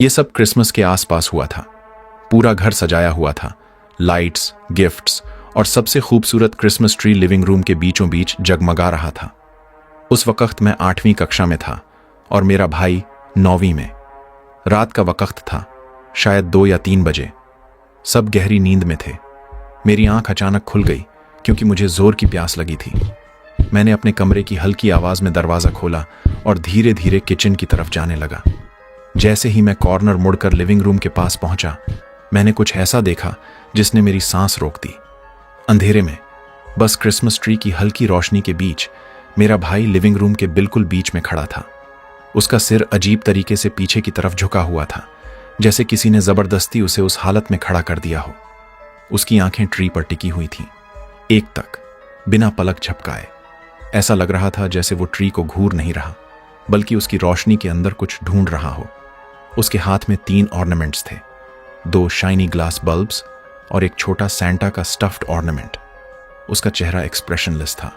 ये सब क्रिसमस के आसपास हुआ था। पूरा घर सजाया हुआ था, लाइट्स, गिफ्ट्स और सबसे खूबसूरत क्रिसमस ट्री लिविंग रूम के बीचों बीच जगमगा रहा था। उस वक्त मैं 8वीं कक्षा में था और मेरा भाई 9वीं में। रात का वक्त था, शायद 2 या 3 बजे। सब गहरी नींद में थे। मेरी आंख अचानक खुल गई क्योंकि मुझे जोर की प्यास लगी थी। मैंने अपने कमरे की हल्की आवाज में दरवाजा खोला और धीरे धीरे किचन की तरफ जाने लगा। जैसे ही मैं कॉर्नर मुड़कर लिविंग रूम के पास पहुंचा, मैंने कुछ ऐसा देखा जिसने मेरी सांस रोक दी। अंधेरे में, बस क्रिसमस ट्री की हल्की रोशनी के बीच, मेरा भाई लिविंग रूम के बिल्कुल बीच में खड़ा था। उसका सिर अजीब तरीके से पीछे की तरफ झुका हुआ था, जैसे किसी ने जबरदस्ती उसे उस हालत में खड़ा कर दिया हो। उसकी आंखें ट्री पर टिकी हुई थीं, एक तक, बिना पलक झपकाए। ऐसा लग रहा था जैसे वो ट्री को घूर नहीं रहा, बल्कि उसकी रोशनी के अंदर कुछ ढूंढ रहा हो। उसके हाथ में 3 ऑर्नामेंट्स थे, 2 शाइनी ग्लास बल्ब्स और एक छोटा सैंटा का स्टफ्ड ऑर्नामेंट। उसका चेहरा एक्सप्रेशनलेस था,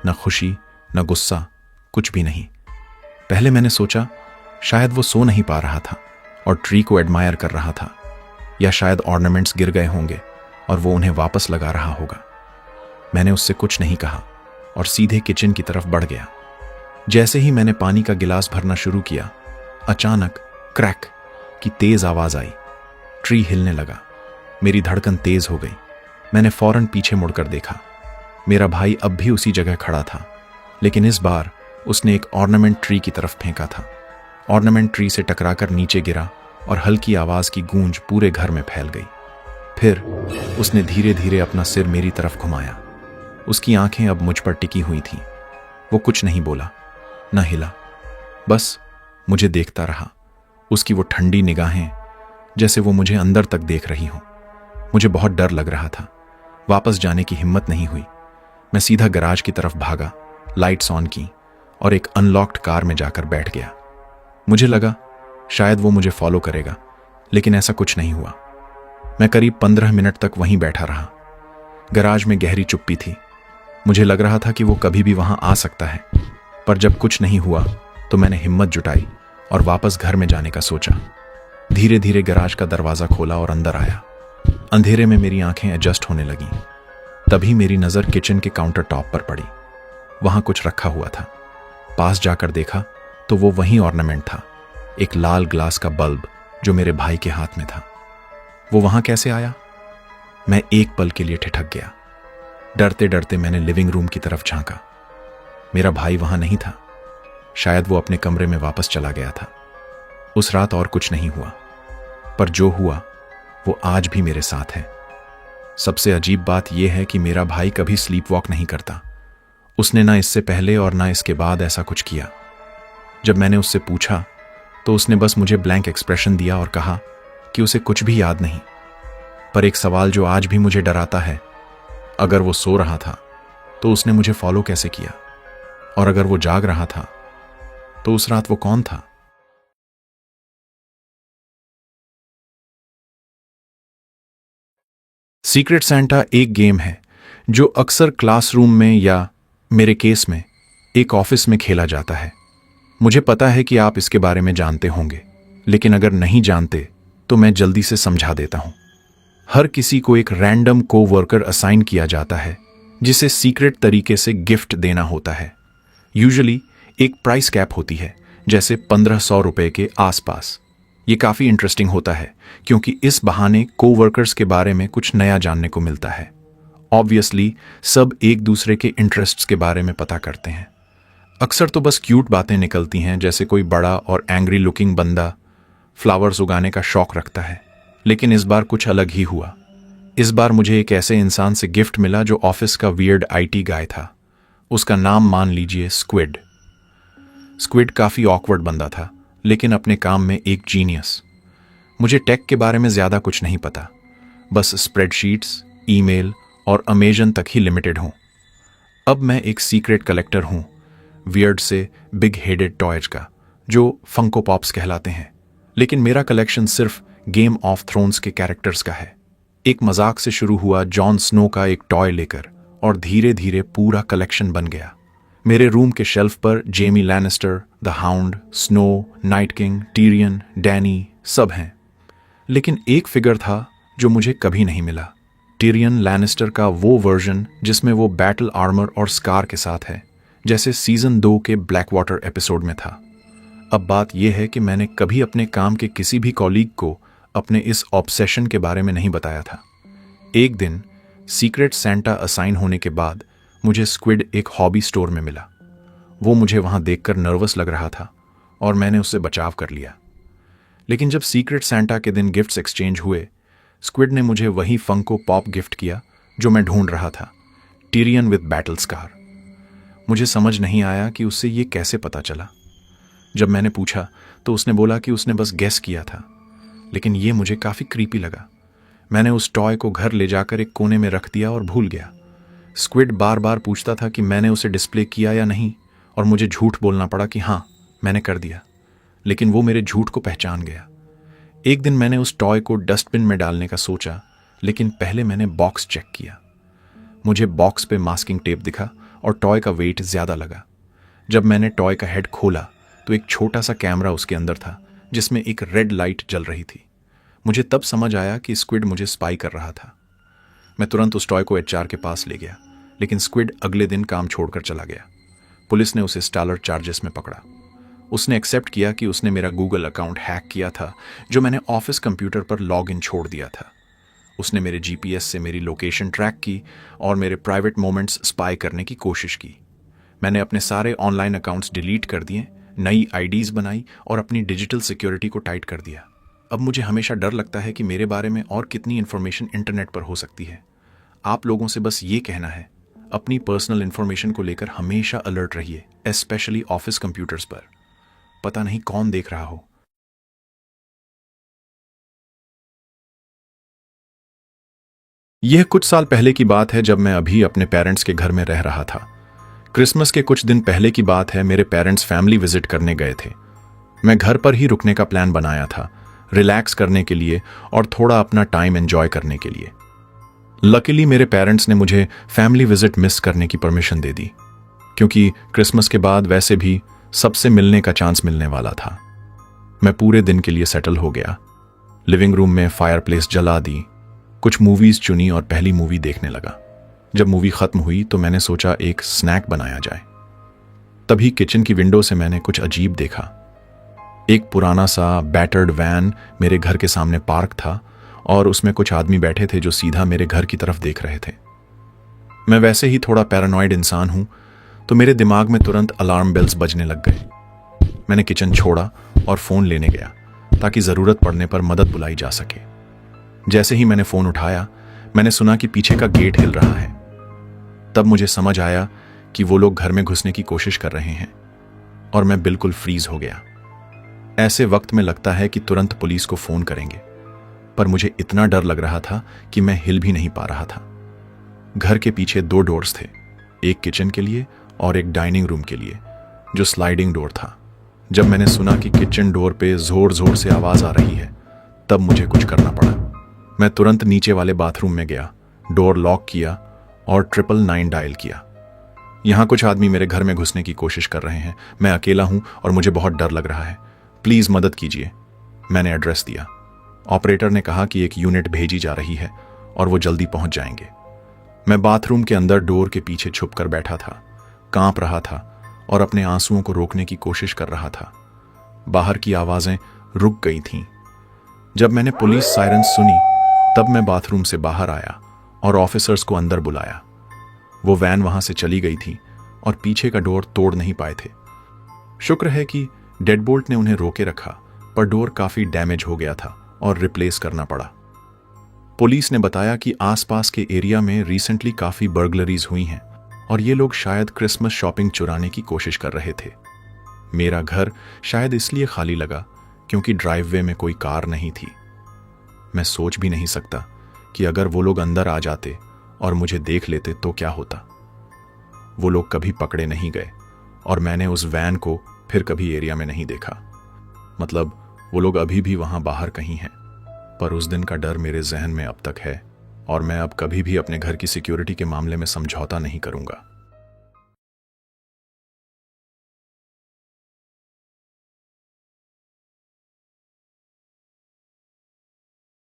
न खुशी न गुस्सा, कुछ भी नहीं। पहले मैंने सोचा शायद वो सो नहीं पा रहा था और ट्री को एडमायर कर रहा था, या शायद ऑर्नामेंट्स गिर गए होंगे और वो उन्हें वापस लगा रहा होगा। मैंने उससे कुछ नहीं कहा और सीधे किचन की तरफ बढ़ गया। जैसे ही मैंने पानी का गिलास भरना शुरू किया, अचानक क्रैक की तेज आवाज आई। ट्री हिलने लगा। मेरी धड़कन तेज हो गई। मैंने फौरन पीछे मुड़कर देखा। मेरा भाई अब भी उसी जगह खड़ा था, लेकिन इस बार उसने एक ऑर्नामेंट ट्री की तरफ फेंका था। ऑर्नामेंट ट्री से टकराकर नीचे गिरा और हल्की आवाज की गूंज पूरे घर में फैल गई। फिर उसने धीरे धीरे अपना सिर मेरी तरफ घुमाया। उसकी आंखें अब मुझ पर टिकी हुई थीं। वो कुछ नहीं बोला, न हिला, बस मुझे देखता रहा। उसकी वो ठंडी निगाहें, जैसे वो मुझे अंदर तक देख रही हों। मुझे बहुत डर लग रहा था। वापस जाने की हिम्मत नहीं हुई। मैं सीधा गैराज की तरफ भागा, लाइट्स ऑन की और एक अनलॉक्ड कार में जाकर बैठ गया। मुझे लगा शायद वो मुझे फॉलो करेगा, लेकिन ऐसा कुछ नहीं हुआ। मैं करीब 15 मिनट तक वहीं बैठा रहा। गैराज में गहरी चुप्पी थी। मुझे लग रहा था कि वो कभी भी वहां आ सकता है, पर जब कुछ नहीं हुआ तो मैंने हिम्मत जुटाई और वापस घर में जाने का सोचा। धीरे धीरे गैराज का दरवाजा खोला और अंदर आया। अंधेरे में मेरी आंखें एडजस्ट होने लगीं। तभी मेरी नजर किचन के काउंटर टॉप पर पड़ी। वहां कुछ रखा हुआ था। पास जाकर देखा तो वो वही ऑर्नामेंट था, एक लाल ग्लास का बल्ब जो मेरे भाई के हाथ में था। वो वहां कैसे आया? मैं एक पल के लिए ठिठक गया। डरते डरते मैंने लिविंग रूम की तरफ झांका। मेरा भाई वहां नहीं था। शायद वो अपने कमरे में वापस चला गया था। उस रात और कुछ नहीं हुआ, पर जो हुआ वो आज भी मेरे साथ है। सबसे अजीब बात यह है कि मेरा भाई कभी स्लीप वॉक नहीं करता। उसने ना इससे पहले और ना इसके बाद ऐसा कुछ किया। जब मैंने उससे पूछा तो उसने बस मुझे ब्लैंक एक्सप्रेशन दिया और कहा कि उसे कुछ भी याद नहीं। पर एक सवाल जो आज भी मुझे डराता है, अगर वो सो रहा था तो उसने मुझे फॉलो कैसे किया? और अगर वो जाग रहा था तो उस रात वो कौन था? सीक्रेट सैंटा एक गेम है जो अक्सर क्लासरूम में या मेरे केस में एक ऑफिस में खेला जाता है। मुझे पता है कि आप इसके बारे में जानते होंगे, लेकिन अगर नहीं जानते तो मैं जल्दी से समझा देता हूं। हर किसी को एक रैंडम कोवर्कर असाइन किया जाता है जिसे सीक्रेट तरीके से गिफ्ट देना होता है। यूजुअली एक प्राइस कैप होती है, जैसे 1500 रुपए के आसपास। ये काफी इंटरेस्टिंग होता है क्योंकि इस बहाने कोवर्कर्स के बारे में कुछ नया जानने को मिलता है। ऑब्वियसली सब एक दूसरे के इंटरेस्ट्स के बारे में पता करते हैं। अक्सर तो बस क्यूट बातें निकलती हैं, जैसे कोई बड़ा और एंग्री लुकिंग बंदा फ्लावर्स उगाने का शौक रखता है। लेकिन इस बार कुछ अलग ही हुआ। इस बार मुझे एक ऐसे इंसान से गिफ्ट मिला जो ऑफिस का वियर्ड आईटी गाय था। उसका नाम मान लीजिए स्क्विड। स्क्विड काफी ऑकवर्ड बंदा था, लेकिन अपने काम में एक जीनियस। मुझे टेक के बारे में ज्यादा कुछ नहीं पता, बस स्प्रेडशीट्स, ईमेल और अमेजन तक ही लिमिटेड हूं। अब मैं एक सीक्रेट कलेक्टर हूं, वियर्ड से बिग हेडेड टॉयज का, जो फंको पॉप्स कहलाते हैं। लेकिन मेरा कलेक्शन सिर्फ गेम ऑफ थ्रोन्स के कैरेक्टर्स का है। एक मजाक से शुरू हुआ जॉन स्नो का एक टॉय लेकर, और धीरे धीरे पूरा कलेक्शन बन गया। मेरे रूम के शेल्फ पर Jamie Lannister, the hound, snow, night king, Tyrion, Danny सब हैं। लेकिन एक फिगर था जो मुझे कभी नहीं मिला। टीरियन लैनिस्टर का वो वर्जन जिसमें वो बैटल आर्मर और स्कार के साथ है, जैसे सीजन 2 के ब्लैक वाटर एपिसोड में था। अब बात यह है कि मैंने कभी अपने काम के किसी भी कॉलीग को अपने इस ऑब्सेशन के बारे में नहीं बताया था। एक दिन सीक्रेट सेंटा असाइन होने के बाद मुझे स्क्विड एक हॉबी स्टोर में मिला। वो मुझे वहां देखकर नर्वस लग रहा था और मैंने उससे बचाव कर लिया। लेकिन जब सीक्रेट सेंटा के दिन गिफ्ट्स एक्सचेंज हुए, स्क्विड ने मुझे वही फंको पॉप गिफ्ट किया जो मैं ढूंढ रहा था, टीरियन विद बैटल स्कार। मुझे समझ नहीं आया कि उससे ये कैसे पता चला। जब मैंने पूछा तो उसने बोला कि उसने बस गेस किया था, लेकिन ये मुझे काफ़ी क्रीपी लगा। मैंने उस टॉय को घर ले जाकर एक कोने में रख दिया और भूल गया। स्क्विड बार बार पूछता था कि मैंने उसे डिस्प्ले किया या नहीं, और मुझे झूठ बोलना पड़ा कि हाँ, मैंने कर दिया। लेकिन वो मेरे झूठ को पहचान गया। एक दिन मैंने उस टॉय को डस्टबिन में डालने का सोचा, लेकिन पहले मैंने बॉक्स चेक किया। मुझे बॉक्स पे मास्किंग टेप दिखा और टॉय का वेट ज़्यादा लगा। जब मैंने टॉय का हेड खोला तो एक छोटा सा कैमरा उसके अंदर था जिसमें एक रेड लाइट जल रही थी। मुझे तब समझ आया कि स्क्विड मुझे स्पाई कर रहा था। मैं तुरंत उस टॉय को एचआर के पास ले गया, लेकिन स्क्विड अगले दिन काम छोड़कर चला गया। पुलिस ने उसे स्टालर चार्जेस में पकड़ा। उसने एक्सेप्ट किया कि उसने मेरा गूगल अकाउंट हैक किया था जो मैंने ऑफिस कंप्यूटर पर लॉग इन छोड़ दिया था। उसने मेरे जीपीएस से मेरी लोकेशन ट्रैक की और मेरे प्राइवेट मोमेंट्स स्पाई करने की कोशिश की। मैंने अपने सारे ऑनलाइन अकाउंट्स डिलीट कर दिए, नई आईडीज बनाई और अपनी डिजिटल सिक्योरिटी को टाइट कर दिया। अब मुझे हमेशा डर लगता है कि मेरे बारे में और कितनी इन्फॉर्मेशन इंटरनेट पर हो सकती है। आप लोगों से बस ये कहना है, अपनी पर्सनल इन्फॉर्मेशन को लेकर हमेशा अलर्ट रहिए, स्पेशली ऑफिस कंप्यूटर्स पर। पता नहीं कौन देख रहा हो। यह कुछ साल पहले की बात है, जब मैं अभी अपने पेरेंट्स के घर में रह रहा था। क्रिसमस के कुछ दिन पहले की बात है। मेरे पेरेंट्स फैमिली विजिट करने गए थे। मैं घर पर ही रुकने का प्लान बनाया था, रिलैक्स करने के लिए और थोड़ा अपना टाइम एंजॉय करने के लिए। लकीली मेरे पेरेंट्स ने मुझे फैमिली विजिट मिस करने की परमिशन दे दी, क्योंकि क्रिसमस के बाद वैसे भी सबसे मिलने का चांस मिलने वाला था। मैं पूरे दिन के लिए सेटल हो गया। लिविंग रूम में फायरप्लेस जला दी, कुछ मूवीज चुनी और पहली मूवी देखने लगा। जब मूवी खत्म हुई तो मैंने सोचा एक स्नैक बनाया जाए। तभी किचन की विंडो से मैंने कुछ अजीब देखा। एक पुराना सा बैटर्ड वैन मेरे घर के सामने पार्क था और उसमें कुछ आदमी बैठे थे जो सीधा मेरे घर की तरफ देख रहे थे। मैं वैसे ही थोड़ा पैरानॉइड इंसान हूं, तो मेरे दिमाग में तुरंत अलार्म बेल्स बजने लग गए। मैंने किचन छोड़ा और फोन लेने गया ताकि जरूरत पड़ने पर मदद बुलाई जा सके। जैसे ही मैंने फोन उठाया, मैंने सुना कि पीछे का गेट हिल रहा है। तब मुझे समझ आया कि वो लोग घर में घुसने की कोशिश कर रहे हैं और मैं बिल्कुल फ्रीज हो गया। ऐसे वक्त में लगता है कि तुरंत पुलिस को फोन करेंगे, पर मुझे इतना डर लग रहा था कि मैं हिल भी नहीं पा रहा था। घर के पीछे 2 डोर्स थे, एक किचन के लिए और एक डाइनिंग रूम के लिए, जो स्लाइडिंग डोर था। जब मैंने सुना कि किचन डोर पे जोर जोर से आवाज आ रही है, तब मुझे कुछ करना पड़ा। मैं तुरंत नीचे वाले बाथरूम में गया, डोर लॉक किया और 999 डायल किया। यहां कुछ आदमी मेरे घर में घुसने की कोशिश कर रहे हैं। मैं अकेला हूं और मुझे बहुत डर लग रहा है। प्लीज मदद कीजिए। मैंने एड्रेस दिया। ऑपरेटर ने कहा कि एक यूनिट भेजी जा रही है और वो जल्दी पहुंच जाएंगे। मैं बाथरूम के अंदर डोर के पीछे छुपकर बैठा था, कांप रहा था और अपने आंसुओं को रोकने की कोशिश कर रहा था। बाहर की आवाजें रुक गई थीं। जब मैंने पुलिस सायरन सुनी, तब मैं बाथरूम से बाहर आया और ऑफिसर्स को अंदर बुलाया। वो वैन वहां से चली गई थी और पीछे का डोर तोड़ नहीं पाए थे। शुक्र है कि डेडबोल्ट ने उन्हें रोके रखा, पर डोर काफी डैमेज हो गया था और रिप्लेस करना पड़ा। पुलिस ने बताया कि आसपास के एरिया में रिसेंटली काफी बर्गलरीज हुई हैं और ये लोग शायद क्रिसमस शॉपिंग चुराने की कोशिश कर रहे थे। मेरा घर शायद इसलिए खाली लगा क्योंकि ड्राइववे में कोई कार नहीं थी। मैं सोच भी नहीं सकता कि अगर वो लोग अंदर आ जाते और मुझे देख लेते तो क्या होता। वो लोग कभी पकड़े नहीं गए और मैंने उस वैन को फिर कभी एरिया में नहीं देखा। मतलब वो लोग अभी भी वहां बाहर कहीं हैं, पर उस दिन का डर मेरे जहन में अब तक है और मैं अब कभी भी अपने घर की सिक्योरिटी के मामले में समझौता नहीं करूंगा।